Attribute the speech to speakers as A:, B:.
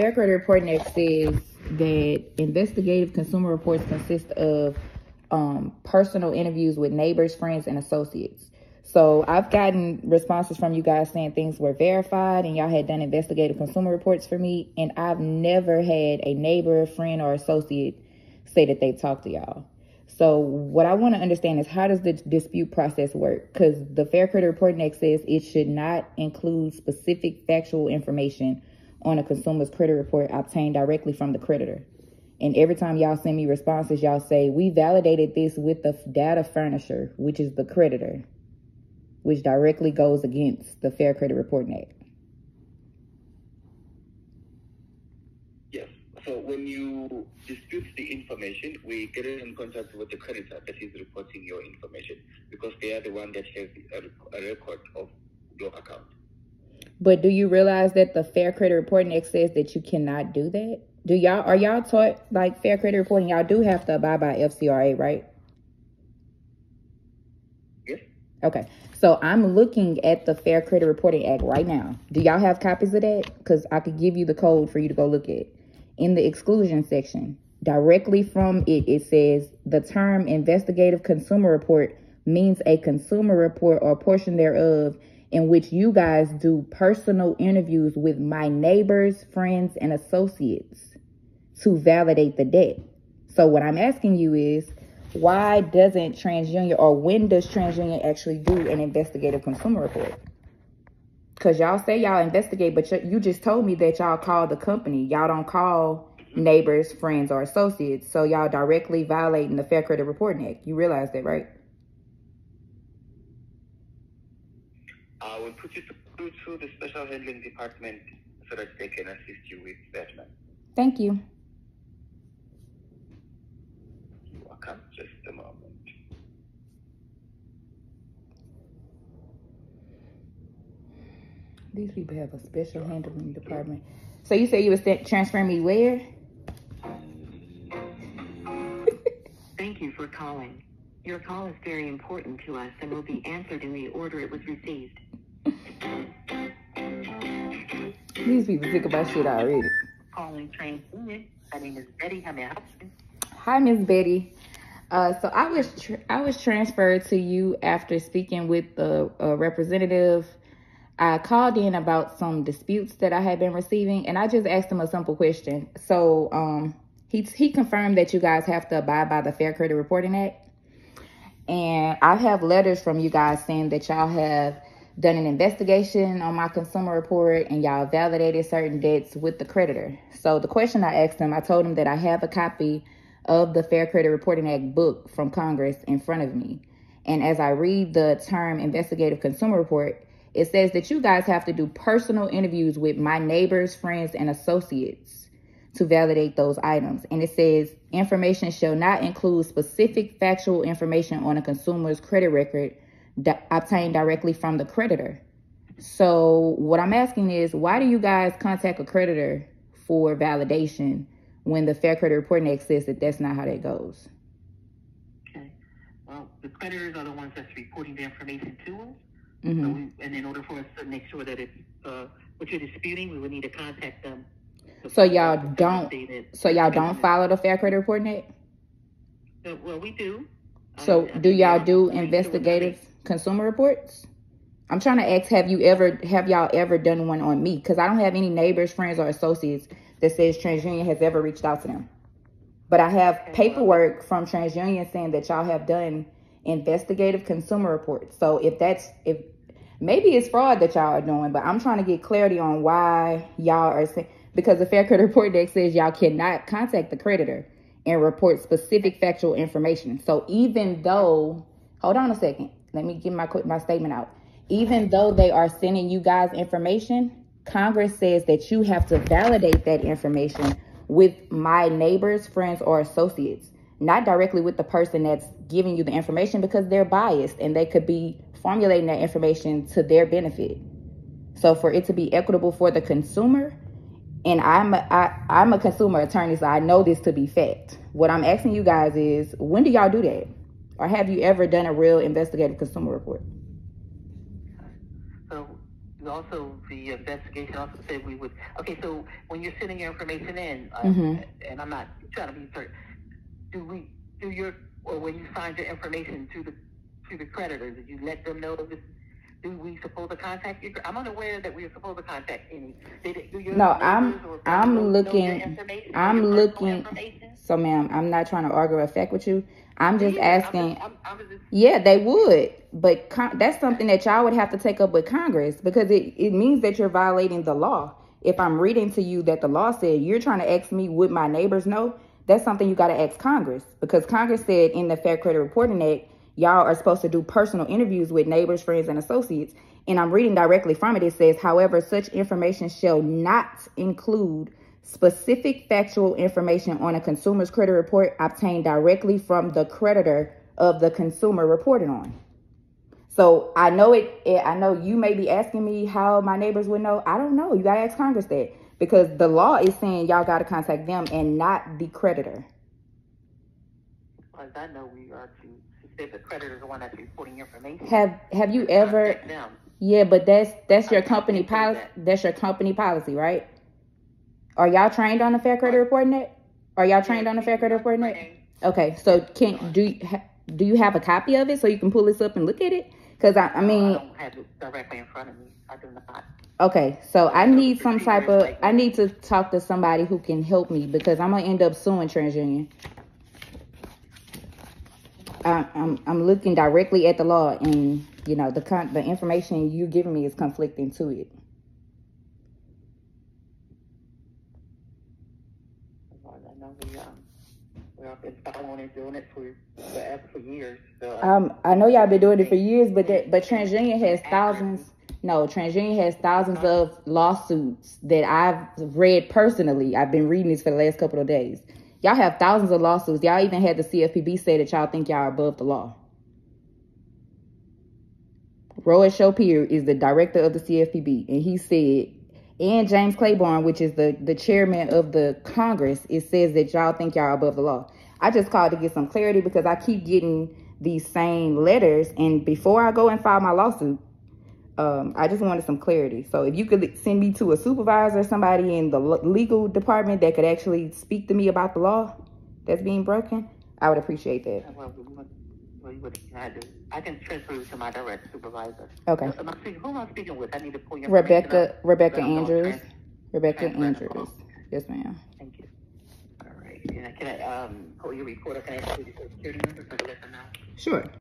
A: Fair Credit Reporting Act says that investigative consumer reports consist of personal interviews with neighbors, friends, and associates. So I've gotten responses from you guys saying things were verified and y'all had done investigative consumer reports for me, and I've never had a neighbor, friend, or associate say that they've talked to y'all. So what I want to understand is, how does the dispute process work? Because the Fair Credit Reporting Act says it should not include specific factual information on a consumer's credit report obtained directly from the creditor. And every time y'all send me responses, y'all say, we validated this with the data furnisher, which is the creditor, which directly goes against the Fair Credit Reporting Act.
B: Yes. So when you dispute the information, we get in contact with the creditor that is reporting your information, because they are the one that has a record of your account.
A: But do you realize that the Fair Credit Reporting Act says that you cannot do that? Are y'all taught, like, fair credit reporting? Y'all do have to abide by FCRA, right?
B: Yes.
A: Okay. So I'm looking at the Fair Credit Reporting Act right now. Do y'all have copies of that? Because I could give you the code for you to go look at. In the exclusion section, directly from it, it says the term investigative consumer report means a consumer report or a portion thereof in which you guys do personal interviews with my neighbors, friends, and associates to validate the debt. So what I'm asking you is, why doesn't TransUnion, or when does TransUnion actually do an investigative consumer report? Because y'all say y'all investigate, but you just told me that y'all call the company. Y'all don't call neighbors, friends, or associates. So y'all directly violating the Fair Credit Reporting Act. You realize that, right?
B: I will put you through to the special handling department so that they can assist you with that, ma'am.
A: Thank you.
B: You're welcome. Just a moment.
A: These people have a special handling department. So you say you was transferring me where?
C: Thank you for calling. Your call is very important to us and will be answered in the order it was received.
A: These people think about shit already.
C: Calling TransUnion. My name is Betty. How may I help you?
A: Hi, Miss Betty. So I was transferred to you after speaking with the representative. I called in about some disputes that I had been receiving, and I just asked him a simple question. So he confirmed that you guys have to abide by the Fair Credit Reporting Act. And I have letters from you guys saying that y'all have done an investigation on my consumer report and y'all validated certain debts with the creditor. So the question I asked him, I told him that I have a copy of the Fair Credit Reporting Act book from Congress in front of me. And as I read the term investigative consumer report, it says that you guys have to do personal interviews with my neighbors, friends, and associates to validate those items. And it says information shall not include specific factual information on a consumer's credit record obtained directly from the creditor. So what I'm asking is, why do you guys contact a creditor for validation when the Fair Credit Reporting Act says that that's not how that goes?
C: Okay. Well, the creditors are the ones that's reporting the information to us.
A: Mm-hmm.
C: So and in order for us to make sure that it's what you're disputing, we would need to contact them.
A: So y'all don't follow the Fair Credit Reporting Act?
C: Well, we do.
A: So do y'all do investigative consumer reports? I'm trying to ask, have y'all ever done one on me? Because I don't have any neighbors, friends, or associates that says TransUnion has ever reached out to them. But I have paperwork from TransUnion saying that y'all have done investigative consumer reports. So if maybe it's fraud that y'all are doing, but I'm trying to get clarity on why y'all are saying, because the Fair Credit Reporting Act says y'all cannot contact the creditor and report specific factual information. So even though, hold on a second, let me get my statement out. Even though they are sending you guys information, Congress says that you have to validate that information with my neighbors, friends, or associates, not directly with the person that's giving you the information, because they're biased and they could be formulating that information to their benefit. So for it to be equitable for the consumer, and I'm a consumer attorney, so I know this to be fact. What I'm asking you guys is, when do y'all do that? Or have you ever done a real investigative consumer report?
C: So
D: also, the investigation also said we would, okay, so when you're sending your information in, and I'm not trying to be certain, or when you signed your information to the creditors, did you let them know this? Do we supposed to contact you? I'm unaware that we are supposed to contact any.
A: No, I'm looking. So, ma'am, I'm not trying to argue or affect with you. I'm just asking. Yeah, they would, but that's something that y'all would have to take up with Congress, because it means that you're violating the law. If I'm reading to you that the law said, you're trying to ask me would my neighbors know, that's something you got to ask Congress, because Congress said in the Fair Credit Reporting Act, y'all are supposed to do personal interviews with neighbors, friends, and associates. And I'm reading directly from it. It says, however, such information shall not include specific factual information on a consumer's credit report obtained directly from the creditor of the consumer reported on. So I know I know you may be asking me how my neighbors would know. I don't know. You got to ask Congress that, because the law is saying y'all got to contact them and not the creditor.
D: As far as I know, we are to. The creditor is the one that's reporting information.
A: Have you ever? Yeah, but that's your company policy. That's your company policy, right? Are y'all trained on the Fair Credit Reporting Act? Are y'all trained on the Fair Credit Reporting Act? Okay, so do you have a copy of it so you can pull this up and look at it? Because I mean,
D: I don't have it directly in front of me. I do not.
A: Okay, so I need some type of. I need to talk to somebody who can help me, because I'm gonna end up suing TransUnion. I'm looking directly at the law, and you know the information you're giving me is conflicting to it.
D: I know we've been following and doing it for years. So,
A: I know y'all been doing it for years, but TransUnion has thousands. No, TransUnion has thousands of lawsuits that I've read personally. I've been reading this for the last couple of days. Y'all have thousands of lawsuits. Y'all even had the CFPB say that y'all think y'all are above the law. Roy Shapiro is the director of the CFPB, and he said, and James Claiborne, which is the chairman of the Congress, it says that y'all think y'all are above the law. I just called to get some clarity, because I keep getting these same letters, and before I go and file my lawsuit, I just wanted some clarity. So if you could send me to a supervisor, somebody in the legal department that could actually speak to me about the law that's being broken, I would appreciate that.
D: I can transfer you to my direct supervisor.
A: Okay.
D: Who am I speaking with? I need to pull your
A: Rebecca Andrews. Rebecca Andrews. Yes, ma'am.
D: Thank you. All right. And can I pull your report? Or can I pull your security number so I can let them know?
A: Sure.